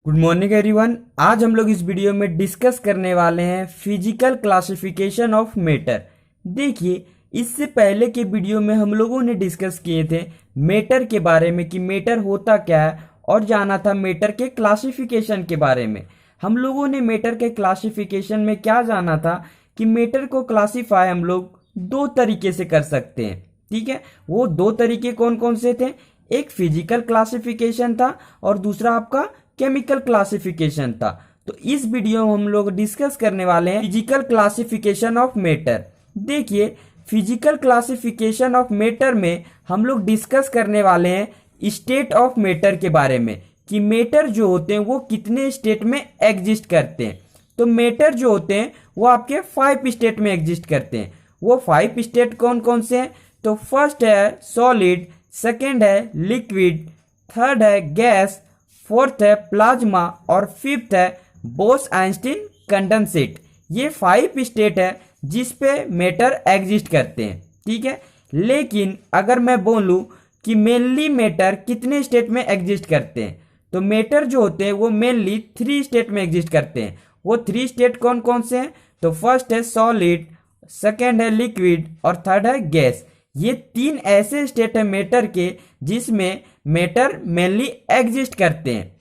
Good morning everyone. आज हम लोग इस वीडियो में डिस्कस करने वाले हैं फिजिकल क्लासिफिकेशन ऑफ मैटर। देखिए, इससे पहले के वीडियो में हम लोगों ने डिस्कस किए थे मैटर के बारे में कि मैटर होता क्या है, और जाना था मैटर के क्लासिफिकेशन के बारे में। हम लोगों ने मैटर के क्लासिफिकेशन में क्या जाना था कि मैटर को क्लासीफाई हम लोग दो तरीके से कर सकते हैं। ठीक है, वो दो तरीके कौन कौन से थे? एक फिजिकल क्लासिफिकेशन था और दूसरा आपका केमिकल क्लासिफिकेशन था। तो इस वीडियो में हम लोग डिस्कस करने वाले हैं फिजिकल क्लासिफिकेशन ऑफ मैटर। देखिए, फिजिकल क्लासिफिकेशन ऑफ मैटर में हम लोग डिस्कस करने वाले हैं स्टेट ऑफ मैटर के बारे में कि मैटर जो होते हैं वो कितने स्टेट में एग्जिस्ट करते हैं। तो मैटर जो होते हैं वो आपके 5 स्टेट में एग्जिस्ट करते हैं। वो 5 स्टेट कौन कौन से हैं? तो फर्स्ट है सॉलिड, सेकेंड है लिक्विड, थर्ड है गैस, फोर्थ है प्लाज्मा और फिफ्थ है बोस-आइंस्टीन कंडेंसेट। ये 5 स्टेट है जिस पे मैटर एग्जिस्ट करते हैं। ठीक है, लेकिन अगर मैं बोलूं कि मेनली मैटर कितने स्टेट में एग्जिस्ट करते हैं, तो मैटर जो होते हैं वो मेनली 3 स्टेट में एग्जिस्ट करते हैं। वो 3 स्टेट कौन कौन से हैं? तो फर्स्ट है सॉलिड, सेकेंड है लिक्विड और थर्ड है गैस। ये 3 ऐसे स्टेट है मैटर के जिसमें मैटर मेनली एग्जिस्ट करते हैं।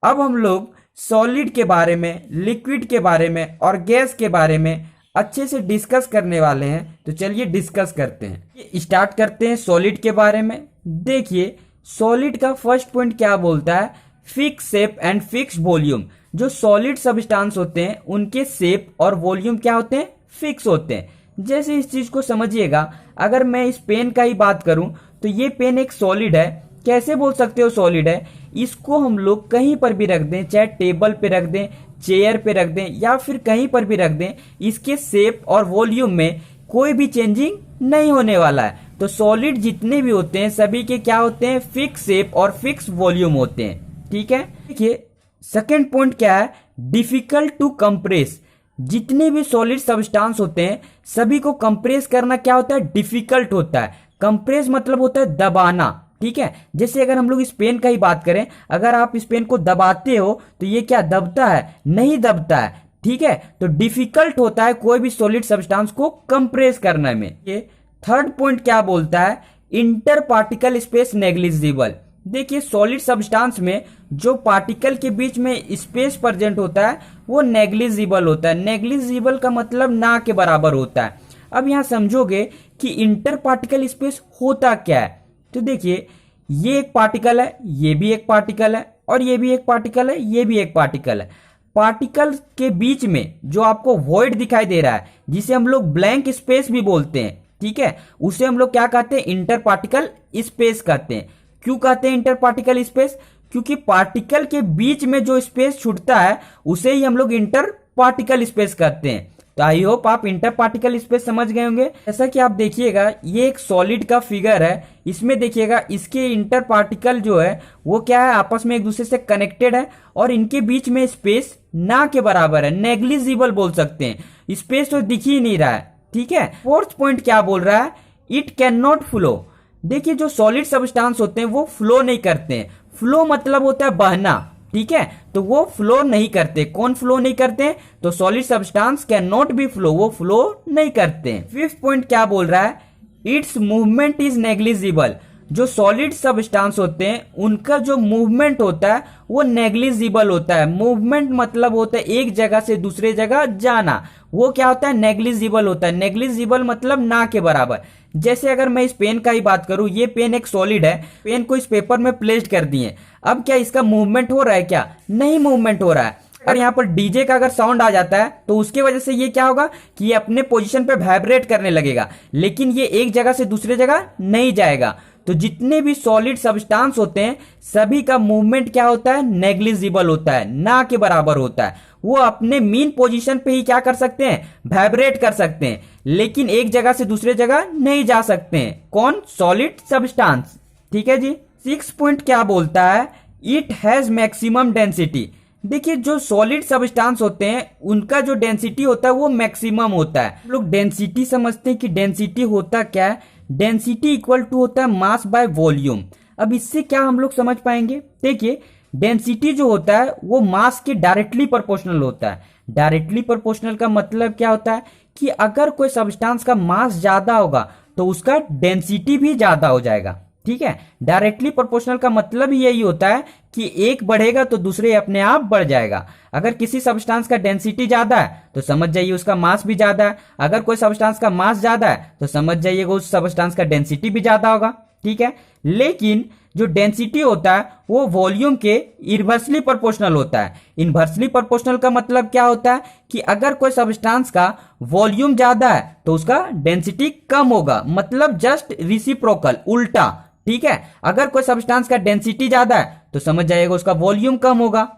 अब हम लोग सॉलिड के बारे में, लिक्विड के बारे में और गैस के बारे में अच्छे से डिस्कस करने वाले हैं। तो चलिए डिस्कस करते हैं। स्टार्ट करते हैं सॉलिड के बारे में। देखिए, सॉलिड का फर्स्ट पॉइंट क्या बोलता है? Fix shape and fix volume. जो सॉलिड सब्सटेंस होते हैं उनके शेप और वॉल्यूम क्या होते हैं? फिक्स होते हैं। जैसे इस चीज को समझिएगा, अगर मैं इस पेन का ही बात करूं तो ये पेन एक सॉलिड है। कैसे बोल सकते हो सॉलिड है? इसको हम लोग कहीं पर भी रख दें, चाहे टेबल पे रख दें, चेयर पे रख दें या फिर कहीं पर भी रख दें, इसके शेप और वॉल्यूम में कोई भी चेंजिंग नहीं होने वाला है। तो सॉलिड जितने भी होते हैं सभी के क्या होते हैं? फिक्स शेप और फिक्स वॉल्यूम होते हैं। ठीक है, देखिए सेकेंड पॉइंट क्या है? Difficult to compress. जितने भी सॉलिड सब्सटेंस होते हैं सभी को कंप्रेस करना क्या होता है? डिफिकल्ट होता है। कंप्रेस मतलब होता है दबाना। ठीक है, जैसे अगर हम लोग इस पेन का ही बात करें, अगर आप इस पेन को दबाते हो तो ये क्या दबता है? नहीं दबता है। ठीक है, तो डिफिकल्ट होता है कोई भी सॉलिड सब्सटेंस को कंप्रेस करने में। ये थर्ड पॉइंट क्या बोलता है? Inter particle space negligible. देखिए, सॉलिड सब्सटेंस में जो पार्टिकल के बीच में स्पेस प्रेजेंट होता है वो नेग्लिजिबल होता है। नेग्लिजिबल का मतलब ना के बराबर होता है। अब यहां समझोगे कि इंटर पार्टिकल स्पेस होता क्या है। तो देखिए, ये एक पार्टिकल है, ये भी एक पार्टिकल है और ये भी एक पार्टिकल है, ये भी एक पार्टिकल है। पार्टिकल के बीच में जो आपको वॉइड दिखाई दे रहा है, जिसे हम लोग ब्लैंक स्पेस भी बोलते हैं, ठीक है, उसे हम लोग क्या कहते हैं? इंटर पार्टिकल स्पेस कहते हैं। क्यों कहते हैं इंटर पार्टिकल स्पेस? क्योंकि पार्टिकल के बीच में जो स्पेस छूटता है उसे ही हम लोग इंटर पार्टिकल स्पेस कहते हैं। तो आई होप आप इंटर पार्टिकल स्पेस समझ गए होंगे। जैसा कि आप देखिएगा, ये एक सॉलिड का फिगर है। इसमें देखिएगा इसके इंटर पार्टिकल जो है वो क्या है? आपस में एक दूसरे से कनेक्टेड है और इनके बीच में स्पेस ना के बराबर है, नेग्लिजिबल बोल सकते हैं। स्पेस तो दिख ही नहीं रहा है। ठीक है, फोर्थ पॉइंट क्या बोल रहा है? It can not flow. देखिए, जो सॉलिड सब्सटेंस होते हैं वो फ्लो नहीं करते हैं। फ्लो मतलब होता है बहना। ठीक है, तो वो फ्लो नहीं करते। कौन फ्लो नहीं करते? तो solid substance can not be flow, वो फ्लो नहीं करते। फिफ्थ पॉइंट क्या बोल रहा है? Its movement is negligible. जो सॉलिड सब्सटेंस होते हैं उनका जो मूवमेंट होता है वो नेग्लिजिबल होता है। मूवमेंट मतलब होता है एक जगह से दूसरे जगह जाना। वो क्या होता है? नेग्लिजिबल होता है। नेग्लिजिबल मतलब ना के बराबर। जैसे अगर मैं इस पेन का ही बात करूं, ये पेन एक सॉलिड है, पेन को इस पेपर में प्लेस्ड कर दिए। अब क्या इसका मूवमेंट हो रहा है? क्या नहीं मूवमेंट हो रहा है। और यहाँ पर डीजे का अगर साउंड आ जाता है तो उसके वजह से ये क्या होगा कि ये अपने पोजीशन पे वाइब्रेट करने लगेगा, लेकिन ये एक जगह से दूसरे जगह नहीं जाएगा। तो जितने भी सॉलिड सब्सटेंस होते हैं सभी का मूवमेंट क्या होता है? नेग्लिजिबल होता है, ना के बराबर होता है। वो अपने मीन पोजीशन पे ही क्या कर सकते हैं? वाइब्रेट कर सकते हैं, लेकिन एक जगह से दूसरे जगह नहीं जा सकते हैं। कौन? Solid substance. ठीक है जी। सिक्स पॉइंट क्या बोलता है? It has maximum density. देखिए, जो सॉलिड सब्सटेंस होते हैं उनका जो डेंसिटी होता है वो मैक्सिमम होता है। लोग डेंसिटी समझते हैं कि डेंसिटी होता क्या है? डेंसिटी इक्वल टू होता है मास बाय वॉल्यूम। अब इससे क्या हम लोग समझ पाएंगे? देखिए, डेंसिटी जो होता है वो मास के डायरेक्टली प्रोपोर्शनल होता है। डायरेक्टली प्रोपोर्शनल का मतलब क्या होता है कि अगर कोई सब्सटेंस का मास ज्यादा होगा तो उसका डेंसिटी भी ज्यादा हो जाएगा। ठीक है, डायरेक्टली प्रोपोर्शनल का मतलब यही होता है कि एक बढ़ेगा तो दूसरे अपने आप बढ़ जाएगा। अगर किसी सब्सटेंस का डेंसिटी ज्यादा है तो समझ जाइए उसका मास भी ज्यादा है, अगर कोई सब्सटेंस का मास ज्यादा है तो समझ जाइएगा उस सब्सटेंस का डेंसिटी भी ज्यादा होगा। ठीक है, लेकिन जो डेंसिटी होता है वो वॉल्यूम के इनवर्सली प्रोपोर्शनल होता है। इनवर्सली प्रोपोर्शनल का मतलब क्या होता है कि अगर कोई सब्सटेंस का वॉल्यूम ज्यादा है तो उसका डेंसिटी कम होगा, मतलब जस्ट रिसिप्रोकल, उल्टा। ठीक है, अगर कोई सब्सटेंस का डेंसिटी ज्यादा है तो समझ जाइएगा उसका वॉल्यूम कम होगा।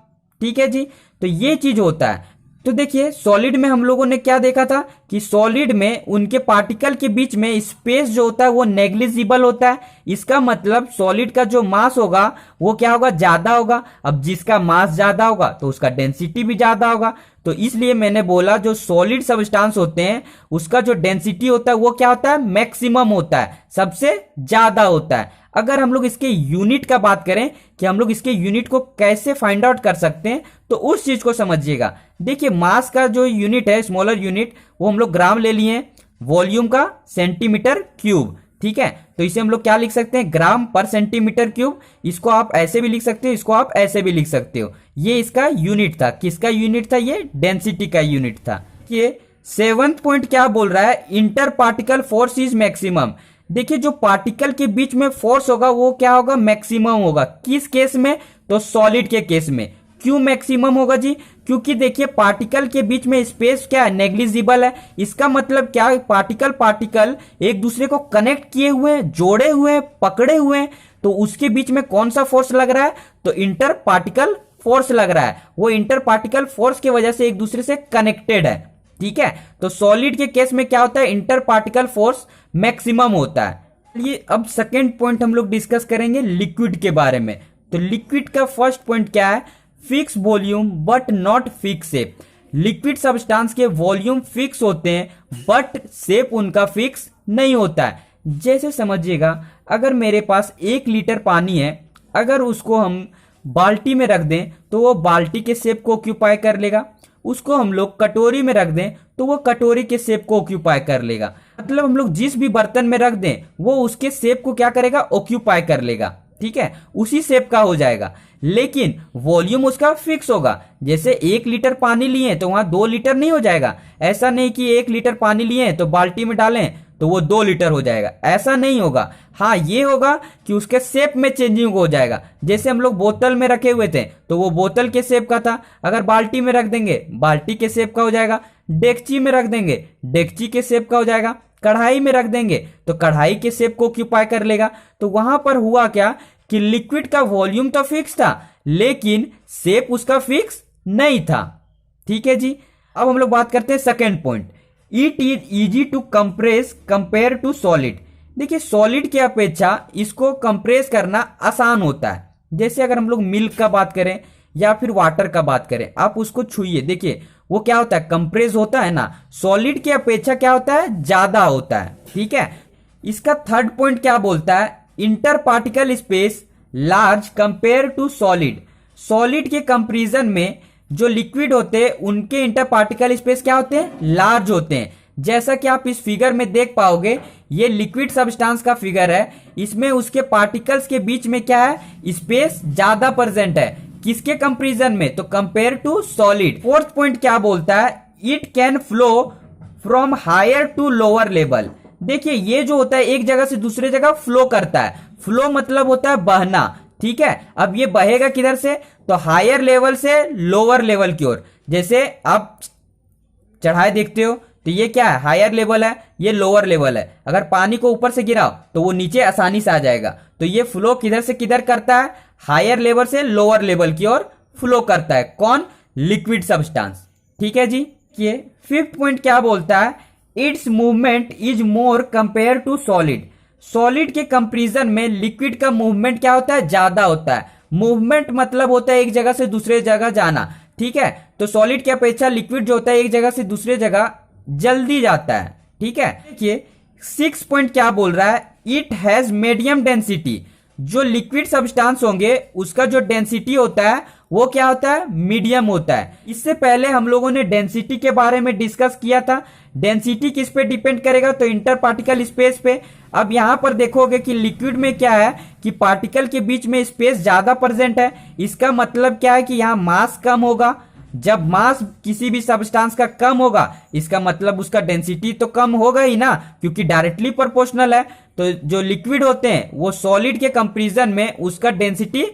ठीक है जी, तो ये चीज होता है। तो देखिए सॉलिड में हम लोगों ने क्या देखा था कि सॉलिड में उनके पार्टिकल के बीच में स्पेस जो होता है वो नेग्लिजिबल होता है। इसका मतलब सॉलिड का जो मास होगा वो क्या होगा, ज्यादा होगा। अब जिसका मास ज्यादा होगा तो उसका डेंसिटी भी ज्यादा होगा। तो इसलिए मैंने बोला जो सॉलिड सब्सटेंस होते हैं उसका जो डेंसिटी होता है वो क्या होता है, मैक्सिमम होता है, सबसे ज्यादा होता है। अगर हम लोग इसके यूनिट का बात करें कि हम लोग इसके यूनिट को कैसे फाइंड आउट कर सकते हैं तो उस चीज को समझिएगा। देखिए मास का जो यूनिट है, स्मॉलर यूनिट, वो हम लोग ग्राम ले लिए, वॉल्यूम का सेंटीमीटर क्यूब। ठीक है, तो इसे हम लोग क्या लिख सकते हैं, ग्राम पर सेंटीमीटर क्यूब। इसको आप ऐसे भी लिख सकते हो, इसको आप ऐसे भी लिख सकते हो। ये इसका यूनिट था। किसका यूनिट था, ये डेंसिटी का यूनिट था। ये 7th पॉइंट क्या बोल रहा है, inter particle force is maximum. देखिए जो पार्टिकल के बीच में फोर्स होगा वो क्या होगा, मैक्सिमम होगा। किस केस में, तो सॉलिड के केस में। क्यों मैक्सिमम होगा जी, क्योंकि देखिए पार्टिकल के बीच में स्पेस क्या है, नेग्लिजिबल है। इसका मतलब क्या है, पार्टिकल एक दूसरे को कनेक्ट किए हुए हैं, जोड़े हुए हैं, पकड़े हुए हैं। तो उसके बीच में कौन सा फोर्स लग रहा है, तो इंटर पार्टिकल फोर्स लग रहा है। वो इंटर पार्टिकल फोर्स की वजह से एक दूसरे से कनेक्टेड है। ठीक है, तो सॉलिड के केस में क्या होता है, इंटर पार्टिकल फोर्स मैक्सिमम होता है। ये अब सेकेंड पॉइंट हम लोग डिस्कस करेंगे लिक्विड के बारे में। तो लिक्विड का फर्स्ट पॉइंट क्या है, fix volume but not fix shape. Liquid substance के वॉल्यूम फिक्स होते हैं बट शेप उनका फिक्स नहीं होता है। जैसे समझिएगा अगर मेरे पास 1 लीटर पानी है, अगर उसको हम बाल्टी में रख दें तो वो बाल्टी के शेप को ऑक्यूपाई कर लेगा। उसको हम लोग कटोरी में रख दें तो वो कटोरी के शेप को ऑक्यूपाई कर लेगा। मतलब हम लोग जिस भी बर्तन में रख दें वो उसके शेप को क्या करेगा, ऑक्यूपाई कर लेगा। ठीक है, उसी शेप का हो जाएगा, लेकिन वॉल्यूम उसका फिक्स होगा। जैसे 1 लीटर पानी लिए तो वहां 2 लीटर नहीं हो जाएगा। ऐसा नहीं कि 1 लीटर पानी लिए तो बाल्टी में डालें तो वो 2 लीटर हो जाएगा, ऐसा नहीं होगा। हाँ ये होगा कि उसके शेप में चेंजिंग हो जाएगा। जैसे हम लोग बोतल में रखे हुए थे तो वो बोतल के शेप का था, अगर बाल्टी में रख देंगे बाल्टी के शेप का हो जाएगा। डेगची में रख देंगे डेगची के शेप का हो जाएगा। कढ़ाई में रख देंगे तो कढ़ाई के शेप को ऑक्यूपाई कर लेगा। तो वहां पर हुआ क्या कि लिक्विड का वॉल्यूम तो फिक्स था लेकिन शेप उसका फिक्स नहीं था। ठीक है जी, अब हम लोग बात करते हैं second point, it is easy to compress compare to solid. देखिए सॉलिड की अपेक्षा इसको कंप्रेस करना आसान होता है। जैसे अगर हम लोग मिल्क का बात करें या फिर वाटर का बात करें, आप उसको छुइए, देखिए वो क्या होता है, कंप्रेस होता है ना। सॉलिड की अपेक्षा क्या होता है, ज्यादा होता है। ठीक है, इसका थर्ड पॉइंट क्या बोलता है, inter particle space large compare to solid. Solid के कंपेरिजन में जो लिक्विड होते हैं उनके इंटर पार्टिकल स्पेस क्या होते हैं, लार्ज होते हैं। जैसा कि आप इस फिगर में देख पाओगे, ये लिक्विड सब्सटेंस का फिगर है। इसमें उसके पार्टिकल्स के बीच में क्या है, स्पेस ज्यादा प्रेजेंट है। किसके कंपेरिजन में, तो compare to solid. Fourth point क्या बोलता है, it can flow from higher to lower level. देखिए ये जो होता है एक जगह से दूसरे जगह फ्लो करता है। फ्लो मतलब होता है बहना। ठीक है, अब ये बहेगा किधर से, तो हायर लेवल से लोअर लेवल की ओर। जैसे आप चढ़ाए देखते हो तो ये क्या है, हायर लेवल है, ये लोअर लेवल है। अगर पानी को ऊपर से गिराओ तो वो नीचे आसानी से आ जाएगा। तो ये फ्लो किधर से किधर करता है, हायर लेवल से लोअर लेवल की ओर फ्लो करता है। कौन, लिक्विड सब्सटेंस। ठीक है जी, ये फिफ्थ पॉइंट क्या बोलता है, its movement is more compare to solid. Solid के कंपेरिजन में लिक्विड का मूवमेंट क्या होता है, ज्यादा होता है। मूवमेंट मतलब होता है एक जगह से दूसरे जगह जाना। ठीक है, तो सॉलिड की अपेक्षा लिक्विड जो होता है एक जगह से दूसरे जगह जल्दी जाता है। ठीक है, देखिए 6 पॉइंट क्या बोल रहा है, इट हैज मीडियम डेंसिटी। जो लिक्विड सब्सटेंस होंगे उसका जो डेंसिटी होता है वो क्या होता है, मीडियम होता है। इससे पहले हम लोगों ने डेंसिटी के बारे में डिस्कस किया था। डेंसिटी किस पे डिपेंड करेगा, तो इंटर पार्टिकल स्पेस पे। अब यहां पर देखोगे कि लिक्विड में क्या है कि पार्टिकल के बीच में स्पेस ज्यादा प्रेजेंट है। इसका मतलब क्या है कि यहां मास कम होगा। जब मास किसी भी सब्सटेंस का कम होगा इसका मतलब उसका डेंसिटी तो कम होगा ही ना, क्योंकि डायरेक्टली प्रोपोर्शनल है। तो जो लिक्विड होते हैं वो सॉलिड के कंपैरिजन में उसका डेंसिटी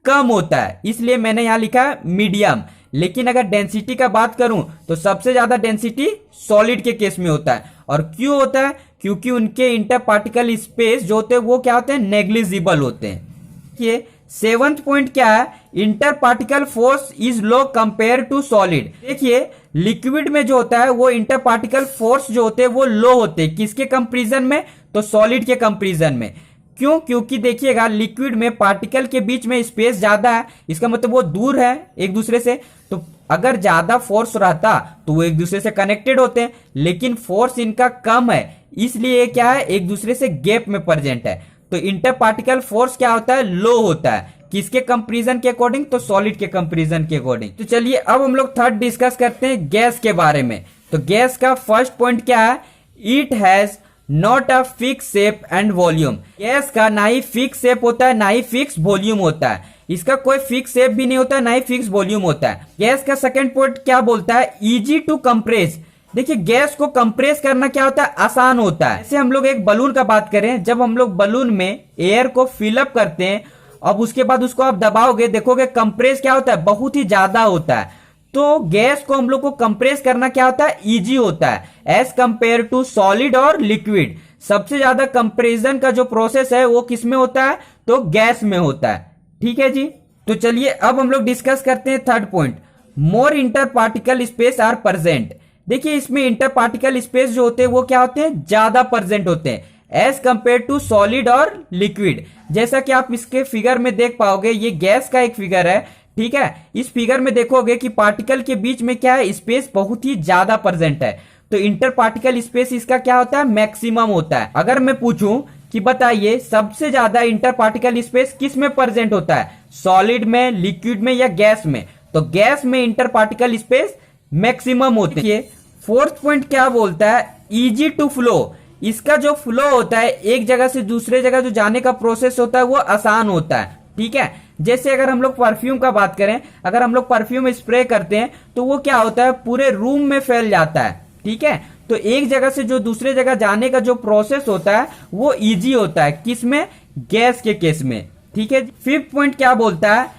कम होता है, इसलिए मैंने यहां लिखा है मीडियम। लेकिन अगर डेंसिटी का बात करूं तो सबसे ज्यादा डेंसिटी सॉलिड के केस में होता है। और क्यों होता है, क्योंकि उनके इंटर पार्टिकल स्पेस जो होते हैं वो क्या होते हैं, नेग्लिजिबल होते हैं। ये 7th पॉइंट क्या है, inter particle force is low compare to solid. देखिए लिक्विड में जो होता है वो इंटर पार्टिकल फोर्स जो होते हैं वो लो होते हैं, किसके कंपैरिजन में, तो सॉलिड के कंपैरिजन में। क्यों, क्योंकि देखिएगा लिक्विड में पार्टिकल के बीच में स्पेस ज्यादा है, इसका मतलब वो दूर है एक दूसरे से। तो अगर ज्यादा फोर्स रहता तो वो एक दूसरे से कनेक्टेड होते हैं, लेकिन फोर्स इनका कम है, इसलिए क्या है, एक दूसरे से गैप में प्रेजेंट है। तो इंटर पार्टिकल फोर्स क्या होता है, लो होता है, किसके कंपैरिजन के अकॉर्डिंग, तो सॉलिड के कंपैरिजन के अकॉर्डिंग। तो चलिए अब हम लोग थर्ड डिस्कस करते हैं गैस के बारे में। तो गैस का फर्स्ट पॉइंट क्या है, it has not a fix shape and volume. Gas का ना ही फिक्स शेप होता है ना ही फिक्स वॉल्यूम होता है, इसका कोई फिक्स शेप भी नहीं होता है ना ही फिक्स वॉल्यूम होता है। गैस का सेकंड पॉइंट क्या बोलता है, इजी टू कंप्रेस। देखिए गैस को कंप्रेस करना क्या होता है, आसान होता है। जैसे हम लोग एक बलून का बात करें, जब हम लोग बलून में एयर को फिलअप करते हैं, अब उसके बाद उसको आप दबाओगे, देखोगे कंप्रेस क्या होता है, बहुत ही ज्यादा होता है। तो गैस को हम लोग को कंप्रेस करना क्या होता है, इजी होता है एज कंपेयर टू सॉलिड और लिक्विड। सबसे ज्यादा कंप्रेशन का जो प्रोसेस है वो किस में होता है, तो गैस में होता है। ठीक है जी। तो चलिए अब हम लोग डिस्कस करते हैं third point, more inter particle space are present. देखिए इसमें इंटर पार्टिकल स्पेस जो होते हैं वो क्या होते हैं, ज्यादा प्रेजेंट होते हैं एज कंपेयर टू सॉलिड और लिक्विड। जैसा कि आप इसके फिगर में देख पाओगे, ये गैस का एक फिगर है, ठीक है। इस फिगर में देखोगे कि पार्टिकल के बीच में क्या है, स्पेस बहुत ही ज्यादा प्रेजेंट है। तो इंटर पार्टिकल स्पेस इसका क्या होता है, मैक्सिमम होता है। अगर मैं पूछूं कि बताइए सबसे ज्यादा इंटर पार्टिकल स्पेस किस में प्रेजेंट होता है, सॉलिड में, लिक्विड में या गैस में, तो गैस में इंटर पार्टिकल स्पेस मैक्सिमम होते हैं। फोर्थ पॉइंट क्या बोलता है, इजी टू फ्लो। इसका जो फ्लो होता है, एक जगह से दूसरे जगह जो जाने का प्रोसेस होता है वो आसान होता है। ठीक है, जैसे अगर हम लोग परफ्यूम का बात करें, अगर हम लोग परफ्यूम स्प्रे करते हैं तो वो क्या होता है, पूरे रूम में फैल जाता है। ठीक है, तो एक जगह से जो दूसरे जगह जाने का जो प्रोसेस होता है वो इजी होता है, किसमें, गैस के केस में। ठीक है। फिफ्थ पॉइंट क्या बोलता है,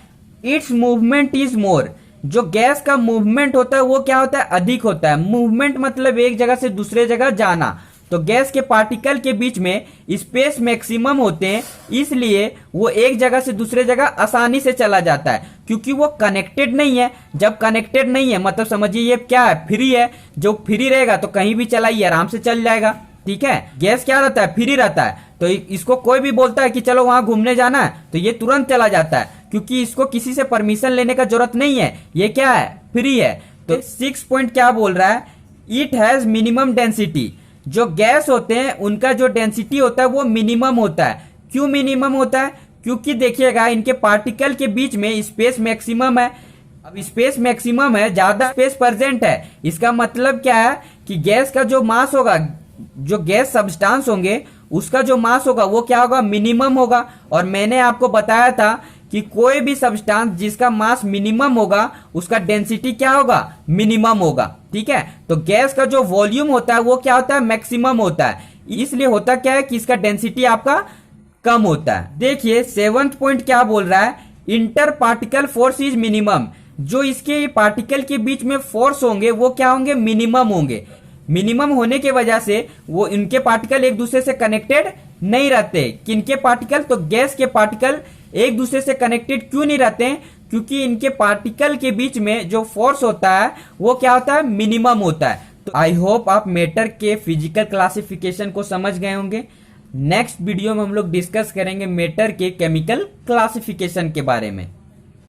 इट्स मूवमेंट इज मोर। जो गैस का मूवमेंट होता है वो क्या होता है, अधिक होता है। मूवमेंट मतलब एक जगह से दूसरे जगह जाना। तो गैस के पार्टिकल के बीच में स्पेस मैक्सिमम होते हैं, इसलिए वो एक जगह से दूसरे जगह आसानी से चला जाता है, क्योंकि वो कनेक्टेड नहीं है। जब कनेक्टेड नहीं है मतलब समझिए ये क्या है, फ्री है। जो फ्री रहेगा तो कहीं भी चलाइए आराम से चल जाएगा। ठीक है, गैस क्या रहता है, फ्री रहता है। तो इसको कोई भी बोलता है कि चलो वहां घूमने जाना है तो ये तुरंत चला जाता है, क्योंकि इसको किसी से परमिशन लेने का जरूरत नहीं है, ये क्या है, फ्री है। तो 6 पॉइंट क्या बोल रहा है, इट हैज मिनिमम डेंसिटी। जो गैस होते हैं उनका जो डेंसिटी होता है वो मिनिमम होता है। क्यों मिनिमम होता है, क्योंकि देखिएगा इनके पार्टिकल के बीच में स्पेस मैक्सिमम है। अब स्पेस मैक्सिमम है, ज्यादा स्पेस प्रेजेंट है, इसका मतलब क्या है कि गैस का जो मास होगा, जो गैस सब्सटेंस होंगे उसका जो मास होगा वो क्या होगा, मिनिमम होगा। और मैंने आपको बताया था कि कोई भी सब्सटेंस जिसका मास मिनिमम होगा उसका डेंसिटी क्या होगा, मिनिमम होगा। ठीक है, तो गैस का जो वॉल्यूम होता है वो क्या होता है, मैक्सिमम होता है। इसलिए होता क्या है कि इसका डेंसिटी आपका कम होता है। देखिए 7th पॉइंट क्या बोल रहा है, inter particle force is minimum. जो इसके पार्टिकल के बीच में फोर्स होंगे वो क्या होंगे, मिनिमम होंगे। मिनिमम होने की वजह से वो इनके पार्टिकल एक दूसरे से कनेक्टेड नहीं रहते। किनके पार्टिकल, तो गैस के पार्टिकल एक दूसरे से कनेक्टेड क्यों नहीं रहते हैं, क्योंकि इनके पार्टिकल के बीच में जो फोर्स होता है वो क्या होता है, मिनिमम होता है। तो आई होप आप मैटर के फिजिकल क्लासिफिकेशन को समझ गए होंगे। नेक्स्ट वीडियो में हम लोग डिस्कस करेंगे मैटर के केमिकल क्लासिफिकेशन के बारे में।